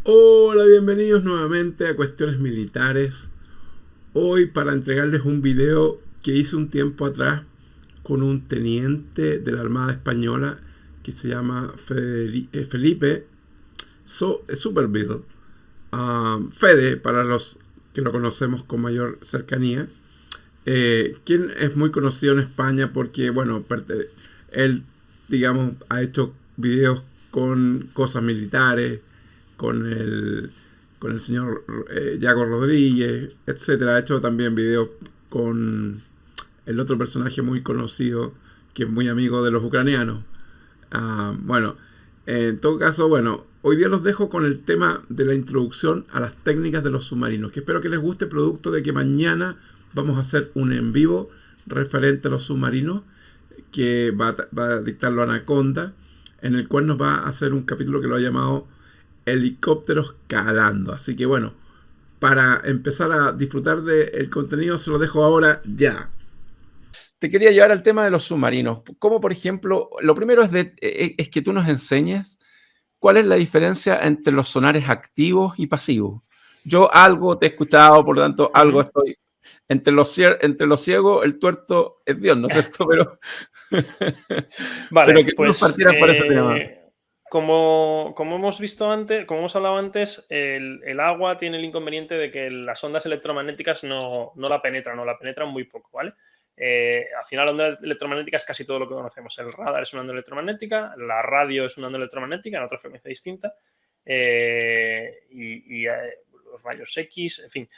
Hola, bienvenidos nuevamente a Cuestiones Militares. Hoy para entregarles un video que hice un tiempo atrás con un teniente de la Armada Española que se llama Felipe Superville. Fede, para los que lo conocemos con mayor cercanía, quien es muy conocido en España porque, bueno, él, digamos, ha hecho videos con cosas militares, con con el señor Yago Rodríguez, etcétera. Ha hecho también videos con el otro personaje muy conocido que es muy amigo de los ucranianos. Bueno, en todo caso, bueno, hoy día los dejo con el tema de la introducción a las técnicas de los submarinos, que espero que les guste, producto de que mañana vamos a hacer un en vivo referente a los submarinos que va a dictarlo Anaconda, en el cual nos va a hacer un capítulo que lo ha llamado Helicópteros Calando. Así que bueno, para empezar a disfrutar del contenido se lo dejo ahora ya. Te quería llevar al tema de los submarinos. Como por ejemplo, lo primero es que tú nos enseñes cuál es la diferencia entre los sonares activos y pasivos. Yo algo te he escuchado, por lo tanto, algo Ujú. estoy. Entre los ciegos, el tuerto es Dios, ¿no es cierto? Pero Vale, que tú nos pues partieras por ese tema. como hemos visto antes, como hemos hablado antes, el agua tiene el inconveniente de que las ondas electromagnéticas no la penetran, o la penetran muy poco, ¿vale? Al final, la onda electromagnética es casi todo lo que conocemos. El radar es una onda electromagnética, la radio es una onda electromagnética en otra frecuencia distinta, los rayos X, en fin,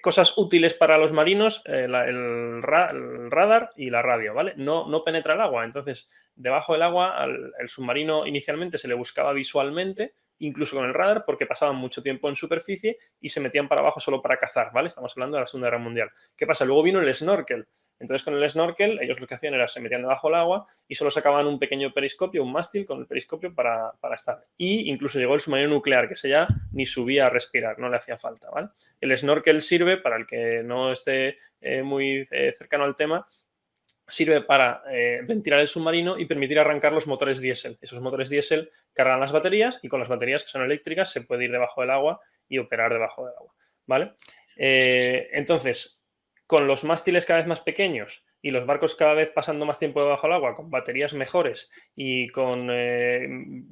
cosas útiles para los marinos, el radar y la radio, ¿vale? No penetra el agua, entonces debajo del agua el submarino inicialmente se le buscaba visualmente, incluso con el radar, porque pasaban mucho tiempo en superficie y se metían para abajo solo para cazar, ¿vale? Estamos hablando de la Segunda Guerra Mundial. ¿Qué pasa? Luego vino el snorkel. Entonces con el snorkel ellos lo que hacían era se metían debajo del agua y solo sacaban un pequeño periscopio, un mástil con el periscopio para estar. Y incluso llegó el submarino nuclear, que se ya ni subía a respirar, no le hacía falta, ¿vale? El snorkel sirve, para el que no esté muy cercano al tema, sirve para ventilar el submarino y permitir arrancar los motores diésel. Esos motores diésel cargan las baterías y con las baterías que son eléctricas se puede ir debajo del agua y operar debajo del agua, ¿vale? Entonces, con los mástiles cada vez más pequeños y los barcos cada vez pasando más tiempo debajo del agua, con baterías mejores y con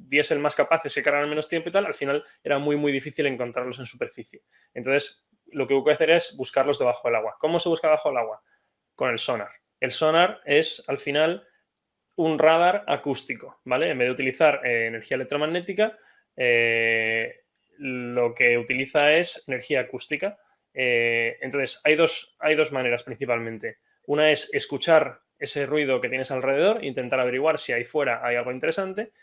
diésel más capaces que cargan menos tiempo y tal, al final era muy difícil encontrarlos en superficie. Entonces, lo que hubo que hacer es buscarlos debajo del agua. ¿Cómo se busca debajo del agua? Con el sonar. El sonar es, al final, un radar acústico, ¿vale? En vez de utilizar energía electromagnética, lo que utiliza es energía acústica. Entonces, hay dos maneras principalmente. Una es escuchar ese ruido que tienes alrededor, intentar averiguar si ahí fuera hay algo interesante,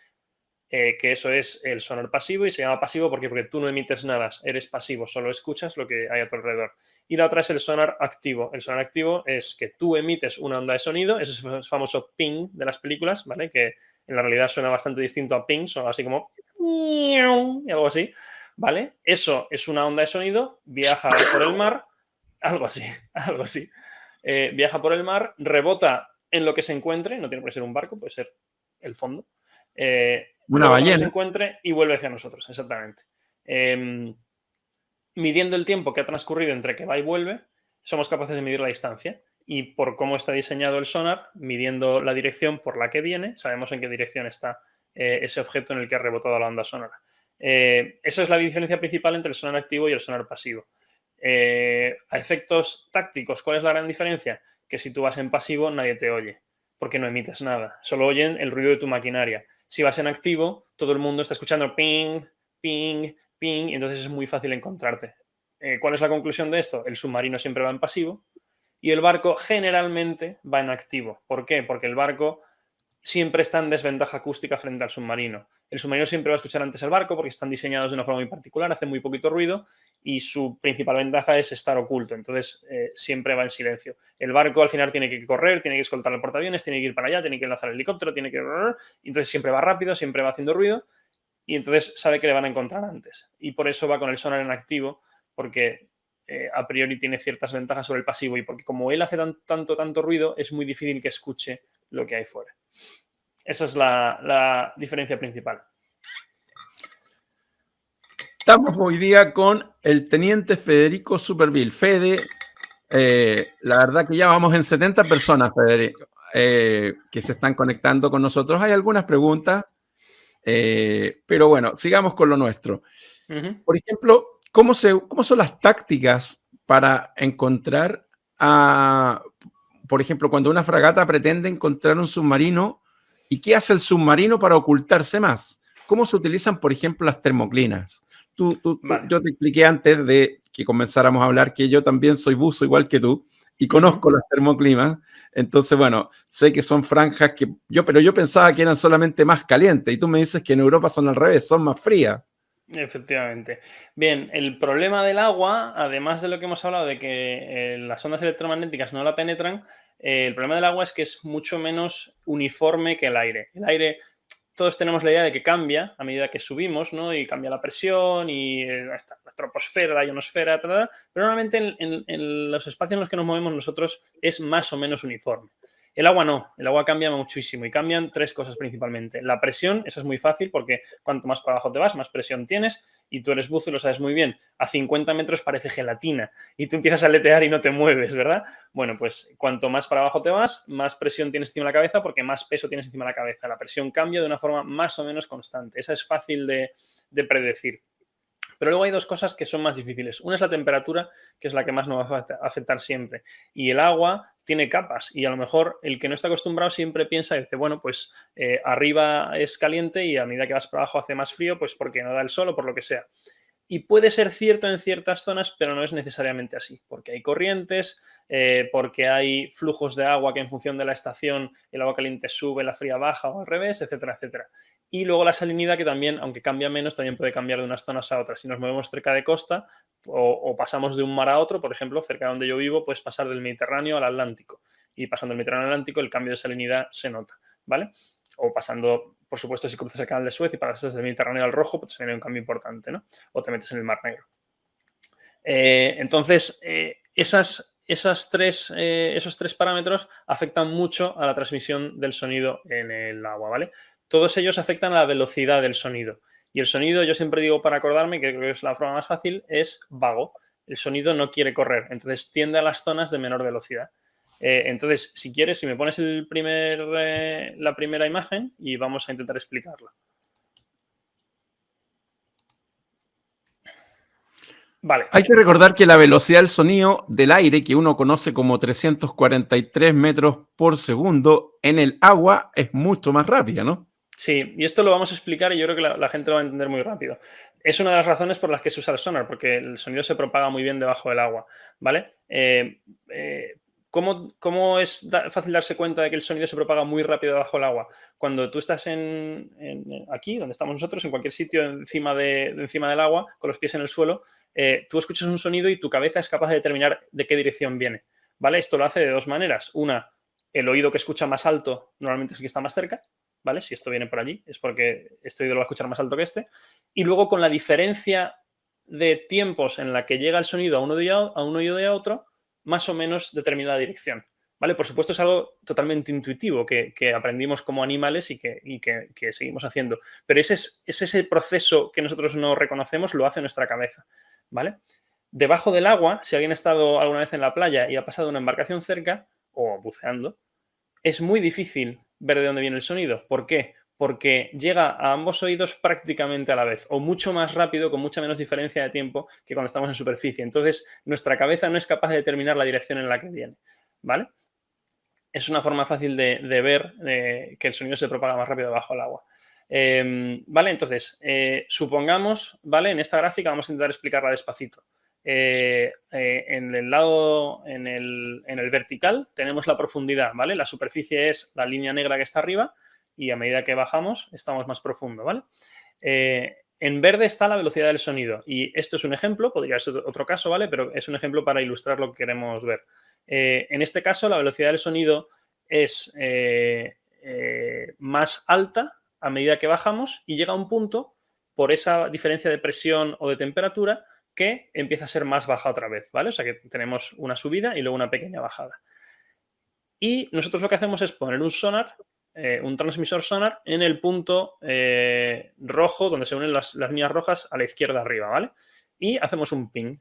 que eso es el sonar pasivo y se llama pasivo porque tú no emites nada, eres pasivo, solo escuchas lo que hay a tu alrededor. Y la otra es el sonar activo. El sonar activo es que tú emites una onda de sonido, ese es el famoso ping de las películas, ¿vale? Que en la realidad suena bastante distinto a ping, son así como y algo así, ¿vale? Eso es una onda de sonido, viaja por el mar, algo así, algo así. Viaja por el mar, rebota en lo que se encuentre, no tiene por qué ser un barco, puede ser el fondo, Una rebota en lo que se ballena. encuentre y vuelve hacia nosotros, exactamente. Midiendo el tiempo que ha transcurrido entre que va y vuelve, somos capaces de medir la distancia. Y por cómo está diseñado el sonar, midiendo la dirección por la que viene, sabemos en qué dirección está ese objeto en el que ha rebotado la onda sonora. Esa es la diferencia principal entre el sonar activo y el sonar pasivo. A efectos tácticos, ¿cuál es la gran diferencia? Que si tú vas en pasivo, nadie te oye, porque no emites nada. Solo oyen el ruido de tu maquinaria. Si vas en activo, todo el mundo está escuchando ping, ping, ping, y entonces es muy fácil encontrarte. ¿Cuál es la conclusión de esto? El submarino siempre va en pasivo y el barco generalmente va en activo. ¿Por qué? Porque el barco siempre está en desventaja acústica frente al submarino. El submarino siempre va a escuchar antes el barco porque están diseñados de una forma muy particular, hacen muy poquito ruido y su principal ventaja es estar oculto. Entonces, siempre va en silencio. El barco al final tiene que correr, tiene que escoltar el portaaviones, tiene que ir para allá, tiene que lanzar el helicóptero, tiene que... Entonces siempre va rápido, siempre va haciendo ruido y entonces sabe que le van a encontrar antes. Y por eso va con el sonar en activo, porque a priori tiene ciertas ventajas sobre el pasivo y porque como él hace tanto ruido, es muy difícil que escuche lo que hay fuera. Esa es la diferencia principal. Estamos hoy día con el teniente Federico Superville. Fede, la verdad que ya vamos en 70 personas, Federico, que se están conectando con nosotros. Hay algunas preguntas, pero bueno, sigamos con lo nuestro. Por ejemplo, ¿cómo son las tácticas para encontrar por ejemplo, cuando una fragata pretende encontrar un submarino, ¿y qué hace el submarino para ocultarse más? ¿Cómo se utilizan, por ejemplo, las termoclinas? Vale. Yo te expliqué antes de que comenzáramos a hablar que yo también soy buzo igual que tú y conozco las termoclimas. Entonces, bueno, sé que son franjas pero yo pensaba que eran solamente más calientes y tú me dices que en Europa son al revés, son más frías. Efectivamente. Bien, el problema del agua, además de lo que hemos hablado de que las ondas electromagnéticas no la penetran, el problema del agua es que es mucho menos uniforme que el aire. El aire, todos tenemos la idea de que cambia a medida que subimos, ¿no? Y cambia la presión y la troposfera, la ionosfera, tal, pero normalmente en los espacios en los que nos movemos nosotros es más o menos uniforme. El agua no, el agua cambia muchísimo y cambian tres cosas principalmente. La presión, eso es muy fácil porque cuanto más para abajo te vas, más presión tienes y tú eres buzo y lo sabes muy bien. A 50 metros parece gelatina y tú empiezas a aletear y no te mueves, ¿verdad? Bueno, pues cuanto más para abajo te vas, más presión tienes encima de la cabeza porque más peso tienes encima de la cabeza. La presión cambia de una forma más o menos constante. Esa es fácil de predecir. Pero luego hay dos cosas que son más difíciles. Una es la temperatura, que es la que más nos va a afectar siempre. Y el agua tiene capas y a lo mejor el que no está acostumbrado siempre piensa y dice, bueno, pues arriba es caliente y a medida que vas para abajo hace más frío, pues porque no da el sol o por lo que sea. Y puede ser cierto en ciertas zonas, pero no es necesariamente así, porque hay corrientes, porque hay flujos de agua que en función de la estación el agua caliente sube, la fría baja o al revés, etcétera, etcétera. Y luego la salinidad que también, aunque cambia menos, también puede cambiar de unas zonas a otras. Si nos movemos cerca de costa o pasamos de un mar a otro, por ejemplo, cerca de donde yo vivo, puedes pasar del Mediterráneo al Atlántico. Y pasando del Mediterráneo al Atlántico, el cambio de salinidad se nota, ¿vale? O pasando, por supuesto, si cruzas el canal de Suez y pasas del Mediterráneo al Rojo, pues se viene un cambio importante, ¿no? O te metes en el Mar Negro. Entonces, esos tres parámetros afectan mucho a la transmisión del sonido en el agua, ¿vale? Todos ellos afectan a la velocidad del sonido. Y el sonido, yo siempre digo para acordarme, que creo que es la forma más fácil, es vago. El sonido no quiere correr, entonces tiende a las zonas de menor velocidad. Entonces, si quieres, si me pones la primera imagen y vamos a intentar explicarla. Vale. Hay que recordar que la velocidad del sonido del aire, que uno conoce como 343 metros por segundo, en el agua es mucho más rápida, ¿no? Sí, y esto lo vamos a explicar y yo creo que la gente lo va a entender muy rápido. Es una de las razones por las que se usa el sonar, porque el sonido se propaga muy bien debajo del agua, ¿vale? ¿Cómo es fácil darse cuenta de que el sonido se propaga muy rápido debajo del agua? Cuando tú estás aquí, donde estamos nosotros, en cualquier sitio encima del agua, con los pies en el suelo, tú escuchas un sonido y tu cabeza es capaz de determinar de qué dirección viene, ¿vale? Esto lo hace de dos maneras. Una, el oído que escucha más alto normalmente es el que está más cerca, ¿vale? Si esto viene por allí, es porque este oído lo va a escuchar más alto que este. Y luego con la diferencia de tiempos en la que llega el sonido a un oído y a otro, más o menos determina la dirección. ¿Vale? Por supuesto es algo totalmente intuitivo que aprendimos como animales y que seguimos haciendo. Pero ese proceso que nosotros no reconocemos, lo hace nuestra cabeza. ¿Vale? Debajo del agua, si alguien ha estado alguna vez en la playa y ha pasado una embarcación cerca o buceando, es muy difícil ver de dónde viene el sonido. ¿Por qué? Porque llega a ambos oídos prácticamente a la vez, o mucho más rápido, con mucha menos diferencia de tiempo que cuando estamos en superficie. Entonces, nuestra cabeza no es capaz de determinar la dirección en la que viene, ¿vale? Es una forma fácil de ver que el sonido se propaga más rápido bajo el agua. Vale, entonces, supongamos, ¿vale? En esta gráfica vamos a intentar explicarla despacito. En el lado, en el vertical tenemos la profundidad, ¿vale? La superficie es la línea negra que está arriba y a medida que bajamos estamos más profundo, ¿vale? En verde está la velocidad del sonido y esto es un ejemplo, podría ser otro caso, ¿vale? Pero es un ejemplo para ilustrar lo que queremos ver. En este caso, la velocidad del sonido es más alta a medida que bajamos y llega a un punto, por esa diferencia de presión o de temperatura, que empieza a ser más baja otra vez, ¿vale? O sea que tenemos una subida y luego una pequeña bajada. Y nosotros lo que hacemos es poner un sonar un transmisor sonar en el punto rojo, donde se unen las líneas rojas a la izquierda arriba, ¿vale? Y hacemos un ping.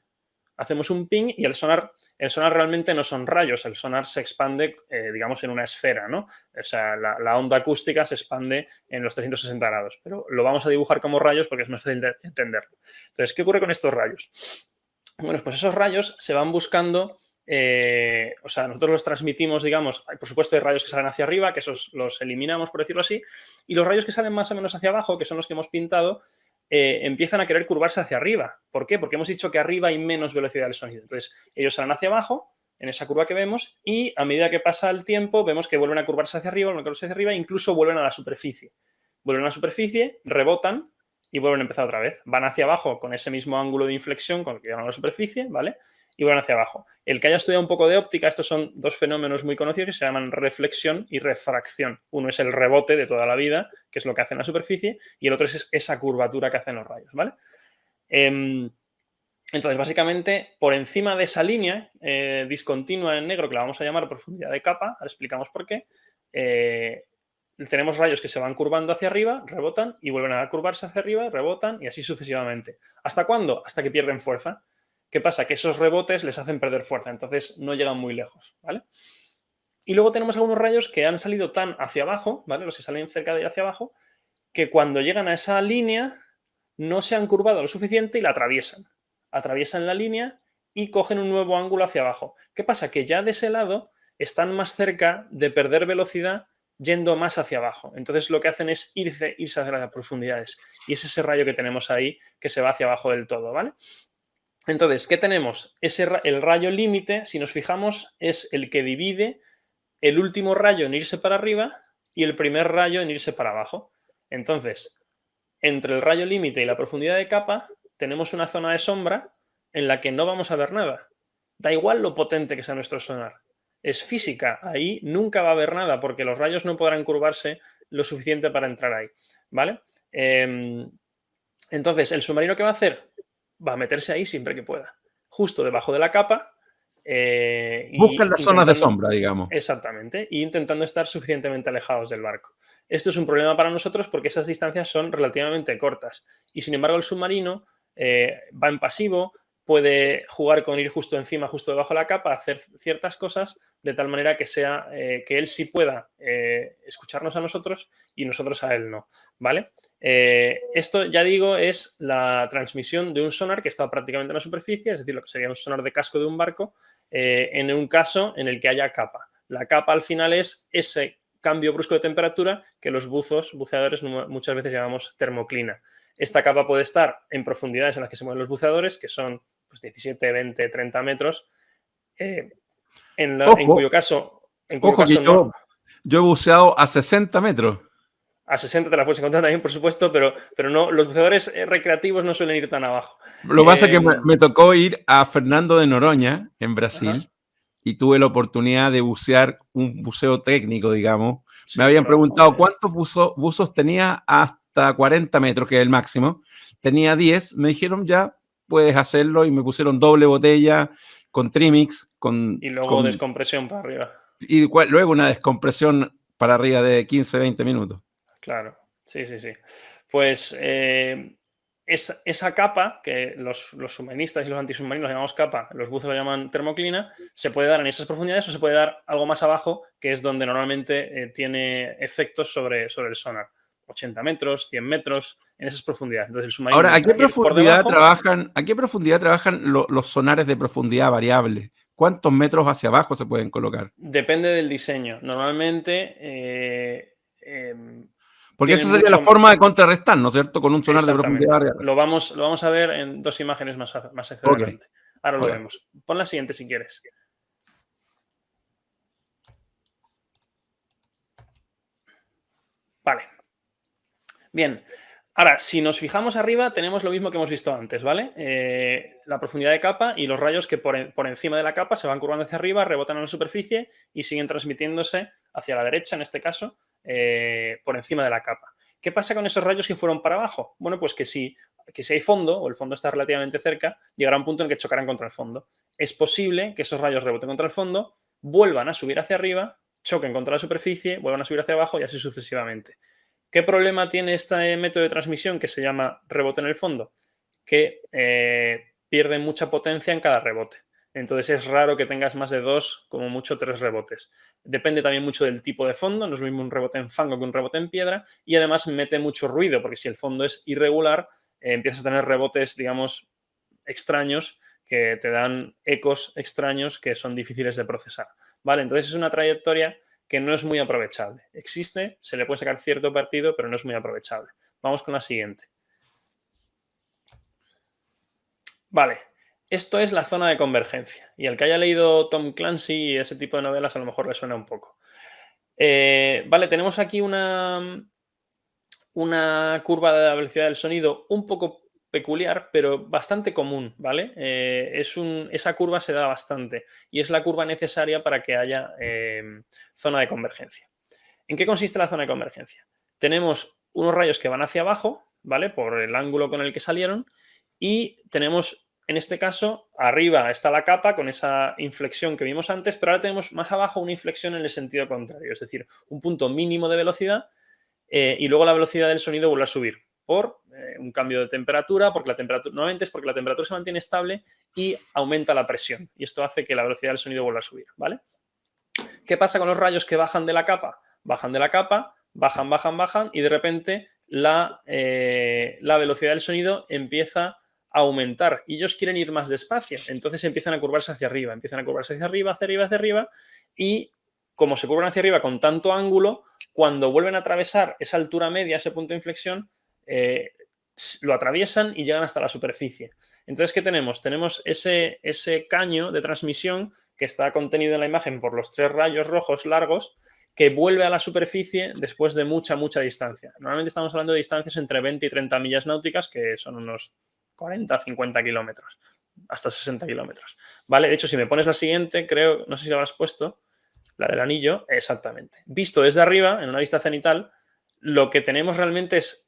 Hacemos un ping y el sonar realmente no son rayos, el sonar se expande, digamos, en una esfera, ¿no? O sea, la onda acústica se expande en los 360 grados, pero lo vamos a dibujar como rayos porque es más fácil de entenderlo. Entonces, ¿qué ocurre con estos rayos? Bueno, pues esos rayos se van buscando, o sea, nosotros los transmitimos, digamos, por supuesto hay rayos que salen hacia arriba, que esos los eliminamos, por decirlo así, y los rayos que salen más o menos hacia abajo, que son los que hemos pintado, empiezan a querer curvarse hacia arriba. ¿Por qué? Porque hemos dicho que arriba hay menos velocidad del sonido. Entonces, ellos salen hacia abajo, en esa curva que vemos, y a medida que pasa el tiempo, vemos que vuelven a curvarse hacia arriba, e incluso vuelven a la superficie. Vuelven a la superficie, rebotan y vuelven a empezar otra vez. Van hacia abajo con ese mismo ángulo de inflexión con el que llegan a la superficie, ¿vale? Y vuelven hacia abajo. El que haya estudiado un poco de óptica, estos son dos fenómenos muy conocidos que se llaman reflexión y refracción. Uno es el rebote de toda la vida, que es lo que hace en la superficie, y el otro es esa curvatura que hacen los rayos, ¿vale? Entonces, básicamente, por encima de esa línea discontinua en negro, que la vamos a llamar profundidad de capa, ahora explicamos por qué, tenemos rayos que se van curvando hacia arriba, rebotan y vuelven a curvarse hacia arriba, rebotan y así sucesivamente. ¿Hasta cuándo? Hasta que pierden fuerza. ¿Qué pasa? Que esos rebotes les hacen perder fuerza, entonces no llegan muy lejos, ¿vale? Y luego tenemos algunos rayos que han salido tan hacia abajo, ¿vale? Los que salen cerca de hacia abajo, que cuando llegan a esa línea no se han curvado lo suficiente y la atraviesan. Atraviesan la línea y cogen un nuevo ángulo hacia abajo. ¿Qué pasa? Que ya de ese lado están más cerca de perder velocidad yendo más hacia abajo. Entonces lo que hacen es irse hacia las profundidades. Y es ese rayo que tenemos ahí que se va hacia abajo del todo, ¿vale? Entonces, ¿qué tenemos? El rayo límite, si nos fijamos, es el que divide el último rayo en irse para arriba y el primer rayo en irse para abajo. Entonces, entre el rayo límite y la profundidad de capa, tenemos una zona de sombra en la que no vamos a ver nada. Da igual lo potente que sea nuestro sonar. Es física, ahí nunca va a haber nada porque los rayos no podrán curvarse lo suficiente para entrar ahí, ¿vale? Entonces, ¿el submarino qué va a hacer? Va a meterse ahí siempre que pueda, justo debajo de la capa. Buscan las zonas de sombra, digamos. Exactamente, y intentando estar suficientemente alejados del barco. Esto es un problema para nosotros porque esas distancias son relativamente cortas y sin embargo el submarino va en pasivo, puede jugar con ir justo encima, justo debajo de la capa, hacer ciertas cosas de tal manera que sea que él sí pueda escucharnos a nosotros y nosotros a él no, ¿vale? Esto, ya digo, es la transmisión de un sonar que está prácticamente en la superficie, es decir, lo que sería un sonar de casco de un barco, en un caso en el que haya capa. La capa al final es ese cambio brusco de temperatura que los buceadores muchas veces llamamos termoclina. Esta capa puede estar en profundidades en las que se mueven los buceadores, que son pues, 17, 20, 30 metros, en cuyo caso... Yo he buceado a 60 metros. A 60 te la puedes encontrar también, por supuesto, pero no, los buceadores recreativos no suelen ir tan abajo. Lo que pasa es que me tocó ir a Fernando de Noronha, en Brasil, Ajá. y tuve la oportunidad de bucear un buceo técnico, digamos. Sí, me habían preguntado cuántos buzos tenía hasta 40 metros, que es el máximo. Tenía 10, me dijeron ya, puedes hacerlo, y me pusieron doble botella con trimix. Y luego descompresión para arriba. Y luego una descompresión para arriba de 15, 20 minutos. Claro, sí. Pues esa capa, que los submarinistas y los antisubmarinos llamamos capa, los buzos lo llaman termoclina, se puede dar en esas profundidades o se puede dar algo más abajo, que es donde normalmente tiene efectos sobre el sonar. 80 metros, 100 metros, en esas profundidades. Entonces, el submarino ahora, ¿a qué profundidad trabajan los sonares de profundidad variable? ¿Cuántos metros hacia abajo se pueden colocar? Depende del diseño. Normalmente... porque esa sería la forma de contrarrestar, ¿no es cierto? Con un sonar de profundidad variable. Lo vamos a ver en dos imágenes más adelante. Okay. Ahora lo vemos. Pon la siguiente si quieres. Vale. Bien. Ahora, si nos fijamos arriba, tenemos lo mismo que hemos visto antes, ¿vale? La profundidad de capa y los rayos que por encima de la capa se van curvando hacia arriba, rebotan en la superficie y siguen transmitiéndose hacia la derecha, en este caso, por encima de la capa. ¿Qué pasa con esos rayos que fueron para abajo? Bueno, pues que si hay fondo, o el fondo está relativamente cerca, llegará un punto en que chocarán contra el fondo. Es posible que esos rayos reboten contra el fondo, vuelvan a subir hacia arriba choquen contra la superficie, vuelvan a subir hacia abajo y así sucesivamente. ¿Qué problema tiene este método de transmisión que se llama rebote en el fondo? Que pierde mucha potencia en cada rebote. Entonces es raro que tengas más de 2, como mucho 3 rebotes. Depende también mucho del tipo de fondo, no es lo mismo un rebote en fango que un rebote en piedra, y además mete mucho ruido, porque si el fondo es irregular, empiezas a tener rebotes, digamos, extraños, que te dan ecos extraños que son difíciles de procesar. ¿Vale? Entonces es una trayectoria que no es muy aprovechable. Existe, se le puede sacar cierto partido, pero no es muy aprovechable. Vamos con la siguiente. Vale, esto es la zona de convergencia. Y al que haya leído Tom Clancy y ese tipo de novelas a lo mejor le suena un poco. Vale, tenemos aquí una curva de la velocidad del sonido un poco peculiar, pero bastante común, ¿vale? Esa curva se da bastante y es la curva necesaria para que haya zona de convergencia. ¿En qué consiste la zona de convergencia? Tenemos unos rayos que van hacia abajo, ¿vale? Por el ángulo con el que salieron, y tenemos, en este caso, arriba está la capa con esa inflexión que vimos antes, pero ahora tenemos más abajo una inflexión en el sentido contrario, es decir, un punto mínimo de velocidad y luego la velocidad del sonido vuelve a subir por un cambio de temperatura, porque la temperatura, nuevamente es porque la temperatura se mantiene estable y aumenta la presión, y esto hace que la velocidad del sonido vuelva a subir, ¿vale? ¿Qué pasa con los rayos que bajan de la capa? Bajan de la capa, bajan y de repente la velocidad del sonido empieza a aumentar y ellos quieren ir más despacio, entonces empiezan a curvarse hacia arriba, hacia arriba y como se curvan hacia arriba con tanto ángulo, cuando vuelven a atravesar esa altura media, ese punto de inflexión, lo atraviesan y llegan hasta la superficie. Entonces, ¿qué tenemos? Tenemos ese caño de transmisión que está contenido en la imagen por los 3 rayos rojos largos, que vuelve a la superficie después de mucha distancia. Normalmente estamos hablando de distancias entre 20 y 30 millas náuticas, que son unos 40, 50 kilómetros, hasta 60 kilómetros. ¿Vale? De hecho, si me pones la siguiente, creo, no sé si la habrás puesto, la del anillo, exactamente. Visto desde arriba, en una vista cenital, lo que tenemos realmente es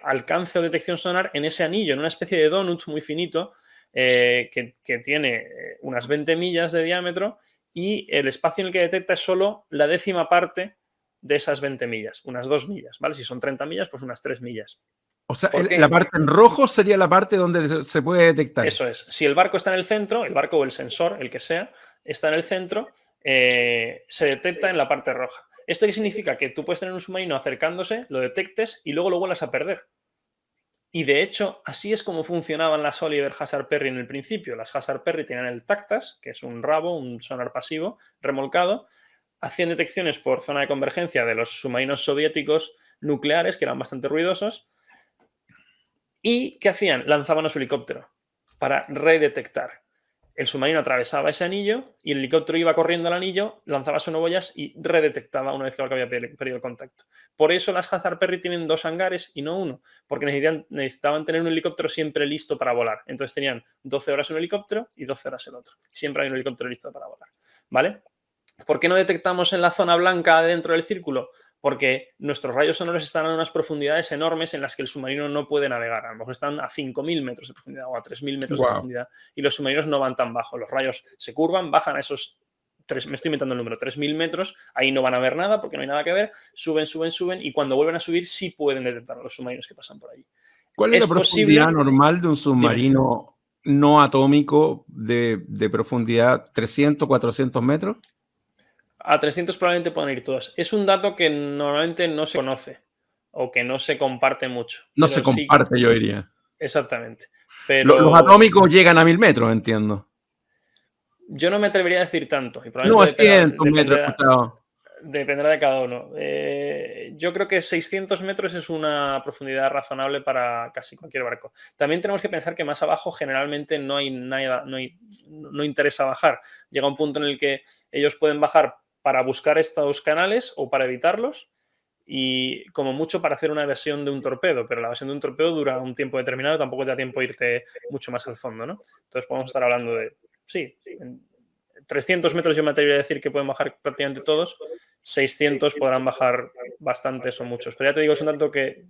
alcance o detección sonar en ese anillo, en una especie de donut muy finito, que tiene unas 20 millas de diámetro y el espacio en el que detecta es solo la 10ª parte de esas 20 millas, unas 2 millas, ¿vale? Si son 30 millas, pues unas 3 millas. O sea, la parte en rojo sería la parte donde se puede detectar. Eso es. Si el barco está en el centro, el barco o el sensor, el que sea, está en el centro, se detecta en la parte roja. ¿Esto qué significa? Que tú puedes tener un submarino acercándose, lo detectes y luego lo vuelvas a perder. Y de hecho, así es como funcionaban las Oliver Hazard Perry en el principio. Las Hazard Perry tenían el TACTAS, que es un rabo, un sonar pasivo remolcado. Hacían detecciones por zona de convergencia de los submarinos soviéticos nucleares, que eran bastante ruidosos. ¿Y qué hacían? Lanzaban a su helicóptero para redetectar. El submarino atravesaba ese anillo y el helicóptero iba corriendo al anillo, lanzaba sonoboyas y redetectaba una vez que había perdido el contacto. Por eso las Hazard Perry tienen 2 hangares y no uno, porque necesitaban tener un helicóptero siempre listo para volar. Entonces tenían 12 horas un helicóptero y 12 horas el otro. Siempre hay un helicóptero listo para volar. ¿Vale? ¿Por qué no detectamos en la zona blanca dentro del círculo? Porque nuestros rayos sonoros están a unas profundidades enormes en las que el submarino no puede navegar. A lo mejor están a 5.000 metros de profundidad o a 3.000 metros de profundidad y los submarinos no van tan bajo. Los rayos se curvan, bajan a esos, me estoy inventando el número, 3.000 metros, ahí no van a ver nada porque no hay nada que ver, suben y cuando vuelven a subir sí pueden detectar a los submarinos que pasan por allí. ¿Cuál es la profundidad normal de un submarino no atómico de profundidad 300, 400 metros? A 300 probablemente puedan ir todas. Es un dato que normalmente no se conoce o que no se comparte mucho. No se comparte, yo diría. Exactamente. Pero los atómicos llegan a 1000 metros, entiendo. Yo no me atrevería a decir tanto. Y no, a 100 metros he escuchado. Dependerá de cada uno. Yo creo que 600 metros es una profundidad razonable para casi cualquier barco. También tenemos que pensar que más abajo generalmente no interesa bajar. Llega un punto en el que ellos pueden bajar para buscar estos canales o para evitarlos y como mucho para hacer una evasión de un torpedo, pero la evasión de un torpedo dura un tiempo determinado, tampoco te da tiempo irte mucho más al fondo, ¿no? Entonces podemos estar hablando de, sí, 300 metros yo me atrevería a decir que pueden bajar prácticamente todos, 600 podrán bajar bastantes o muchos, pero ya te digo, es un dato que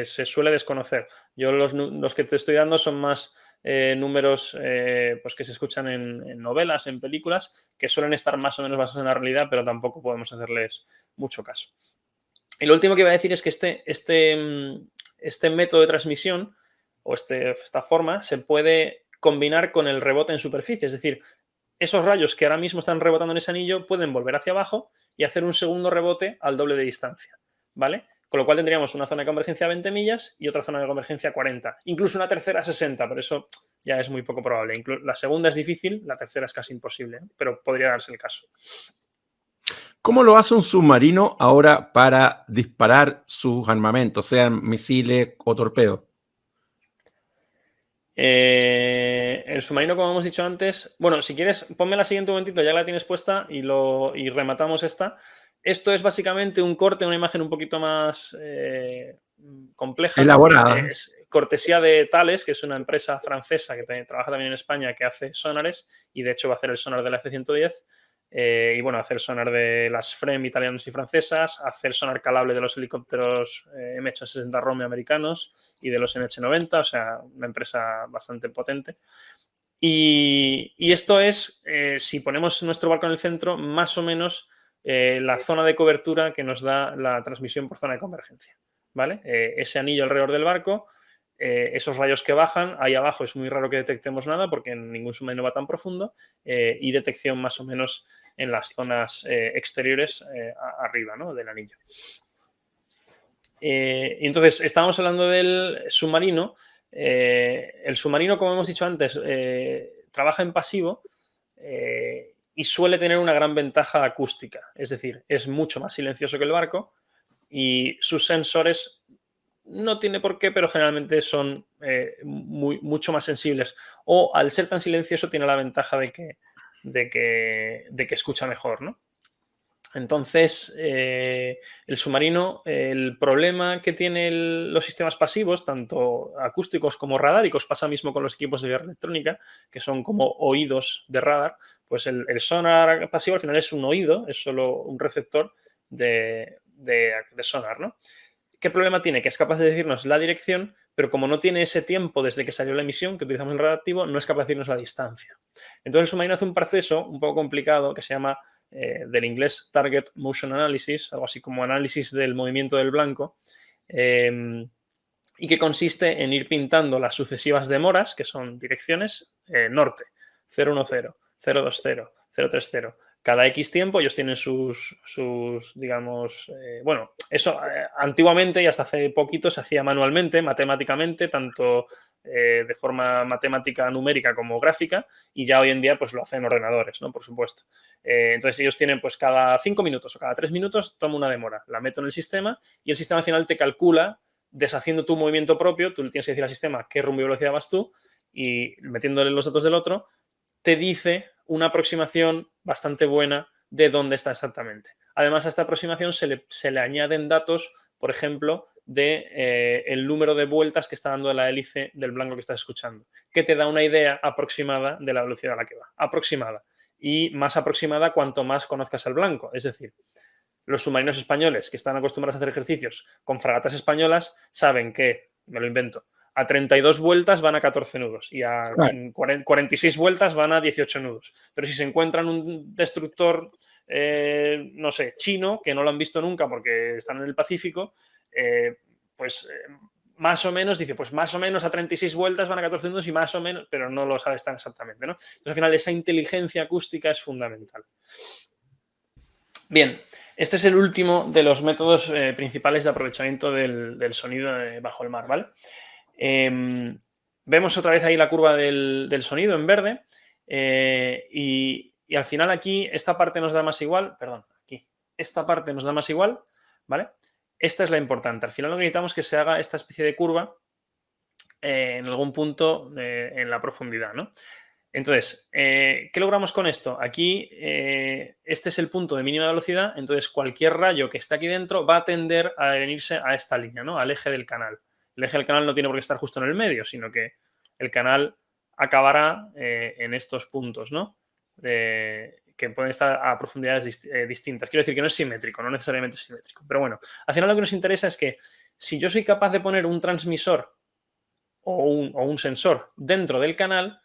se suele desconocer. Yo los que te estoy dando son más números pues que se escuchan en novelas, en películas, que suelen estar más o menos basados en la realidad, pero tampoco podemos hacerles mucho caso. Y lo último que iba a decir es que este método de transmisión o esta forma se puede combinar con el rebote en superficie. Es decir, esos rayos que ahora mismo están rebotando en ese anillo pueden volver hacia abajo y hacer un segundo rebote al doble de distancia, ¿vale? Con lo cual tendríamos una zona de convergencia a 20 millas y otra zona de convergencia a 40. Incluso una tercera a 60, pero eso ya es muy poco probable. La segunda es difícil, la tercera es casi imposible, ¿eh? Pero podría darse el caso. ¿Cómo lo hace un submarino ahora para disparar sus armamentos, sean misiles o torpedos? El submarino, como hemos dicho antes, bueno, si quieres, ponme la siguiente un momentito, ya la tienes puesta y rematamos esta. Esto es básicamente un corte, una imagen un poquito más compleja. Elaborada. Es cortesía de Thales, que es una empresa francesa que trabaja también en España, que hace sonares y de hecho va a hacer el sonar de la F-110. Y bueno, hacer sonar de las FREM italianas y francesas, hacer sonar calable de los helicópteros MH-60 Rome americanos y de los NH-90, o sea, una empresa bastante potente. Y esto es, si ponemos nuestro barco en el centro, más o menos la zona de cobertura que nos da la transmisión por zona de convergencia, ¿vale? Ese anillo alrededor del barco, esos rayos que bajan, ahí abajo es muy raro que detectemos nada porque ningún submarino va tan profundo, y detección más o menos en las zonas exteriores arriba, ¿no?, del anillo. Y entonces, estábamos hablando del submarino. El submarino, como hemos dicho antes, trabaja en pasivo y suele tener una gran ventaja acústica. Es decir, es mucho más silencioso que el barco y sus sensores no tiene por qué, pero generalmente son mucho más sensibles. O al ser tan silencioso tiene la ventaja de que escucha mejor, ¿no? Entonces, el submarino, el problema que tienen los sistemas pasivos, tanto acústicos como radáricos, pasa mismo con los equipos de guerra electrónica, que son como oídos de radar, pues el sonar pasivo al final es un oído, es solo un receptor de sonar, ¿no? ¿Qué problema tiene? Que es capaz de decirnos la dirección, pero como no tiene ese tiempo desde que salió la emisión, que utilizamos el radar activo, no es capaz de decirnos la distancia. Entonces el submarino hace un proceso un poco complicado que se llama, del inglés Target Motion Analysis, algo así como análisis del movimiento del blanco, y que consiste en ir pintando las sucesivas demoras, que son direcciones, norte, 010, 020, 030. Cada X tiempo ellos tienen sus digamos, bueno, eso antiguamente y hasta hace poquito se hacía manualmente, matemáticamente, tanto de forma matemática numérica como gráfica, y ya hoy en día pues lo hacen ordenadores, ¿no? Por supuesto. Entonces ellos tienen pues cada 5 minutos o cada 3 minutos tomo una demora, la meto en el sistema y el sistema al final te calcula, deshaciendo tu movimiento propio, tú le tienes que decir al sistema qué rumbo y velocidad vas tú y metiéndole los datos del otro, te dice una aproximación bastante buena de dónde está exactamente. Además, a esta aproximación se le añaden datos, por ejemplo, de el número de vueltas que está dando la hélice del blanco que estás escuchando, que te da una idea aproximada de la velocidad a la que va. Aproximada. Y más aproximada cuanto más conozcas al blanco. Es decir, los submarinos españoles que están acostumbrados a hacer ejercicios con fragatas españolas saben que, me lo invento, a 32 vueltas van a 14 nudos y a 46 vueltas van a 18 nudos. Pero si se encuentran un destructor, no sé, chino, que no lo han visto nunca porque están en el Pacífico, más o menos, dice, pues más o menos a 36 vueltas van a 14 nudos y más o menos, pero no lo sabes tan exactamente, ¿no? Entonces, al final, esa inteligencia acústica es fundamental. Bien, este es el último de los métodos principales de aprovechamiento del sonido bajo el mar, ¿vale? Vemos otra vez ahí la curva del sonido en verde, y al final aquí esta parte nos da más igual, perdón, aquí, esta parte nos da más igual, ¿vale? Esta es la importante. Al final lo que necesitamos es que se haga esta especie de curva en algún punto en la profundidad, ¿no? Entonces, ¿qué logramos con esto? Aquí, este es el punto de mínima velocidad, entonces cualquier rayo que esté aquí dentro va a tender a venirse a esta línea, ¿no? Al eje del canal. El eje del canal no tiene por qué estar justo en el medio, sino que el canal acabará en estos puntos, ¿no? Que pueden estar a profundidades distintas. Quiero decir que no es simétrico, no necesariamente es simétrico. Pero bueno, al final lo que nos interesa es que si yo soy capaz de poner un transmisor o un sensor dentro del canal,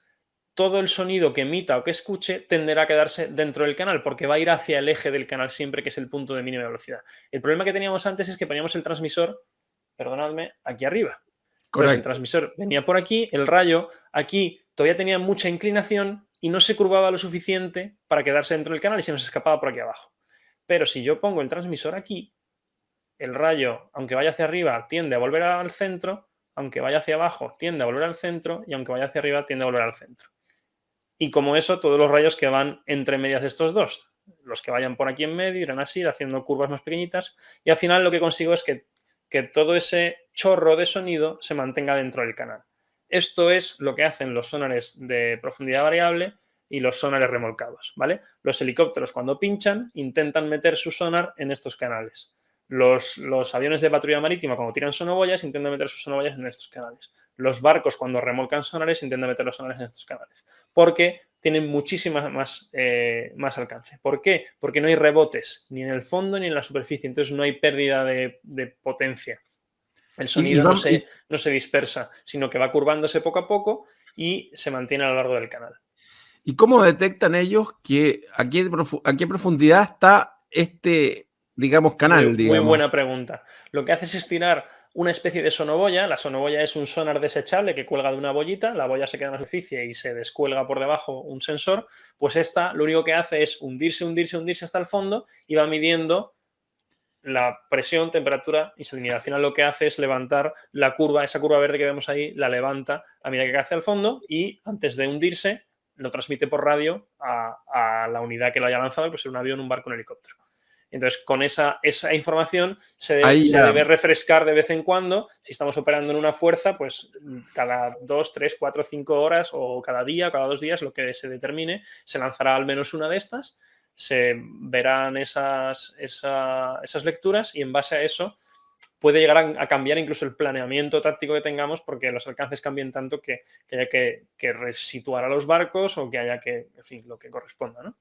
todo el sonido que emita o que escuche tenderá a quedarse dentro del canal porque va a ir hacia el eje del canal siempre, que es el punto de mínima velocidad. El problema que teníamos antes es que poníamos el transmisor, perdonadme, aquí arriba. Entonces el Correcto. transmisor venía por aquí, el rayo aquí todavía tenía mucha inclinación y no se curvaba lo suficiente para quedarse dentro del canal y se nos escapaba por aquí abajo. Pero si yo pongo el transmisor aquí, el rayo, aunque vaya hacia arriba, tiende a volver al centro, aunque vaya hacia abajo, tiende a volver al centro y aunque vaya hacia arriba, tiende a volver al centro. Y como eso, todos los rayos que van entre medias de estos dos, los que vayan por aquí en medio, irán así, haciendo curvas más pequeñitas, y al final lo que consigo es que todo ese chorro de sonido se mantenga dentro del canal. Esto es lo que hacen los sonares de profundidad variable y los sonares remolcados, ¿vale? Los helicópteros, cuando pinchan, intentan meter su sonar en estos canales. Los aviones de patrulla marítima, cuando tiran sonoboyas, intentan meter sus sonoboyas en estos canales. Los barcos, cuando remolcan sonares, intentan meter los sonares en estos canales. Porque tienen muchísima más alcance. ¿Por qué? Porque no hay rebotes, ni en el fondo ni en la superficie. Entonces no hay pérdida de potencia. El sonido no se dispersa, sino que va curvándose poco a poco y se mantiene a lo largo del canal. ¿Y cómo detectan ellos que a qué profundidad está este, digamos, canal? Muy buena pregunta. Lo que hace es tirar una especie de sonoboya. La sonoboya es un sonar desechable que cuelga de una bollita, la boya se queda en la superficie y se descuelga por debajo un sensor. Pues esta lo único que hace es hundirse hasta el fondo y va midiendo la presión, temperatura y salinidad. Al final lo que hace es levantar la curva, esa curva verde que vemos ahí, la levanta a medida que cae hacia el fondo y antes de hundirse lo transmite por radio a la unidad que lo haya lanzado, pues un avión, un barco, un helicóptero. Entonces, con esa información se debe refrescar de vez en cuando. Si estamos operando en una fuerza, pues cada 2, 3, 4, 5 horas o cada día, cada 2 días, lo que se determine, se lanzará al menos una de estas, se verán esas lecturas y en base a eso puede llegar a cambiar incluso el planeamiento táctico que tengamos porque los alcances cambien tanto que haya que resituar a los barcos o que haya que, en fin, lo que corresponda, ¿no?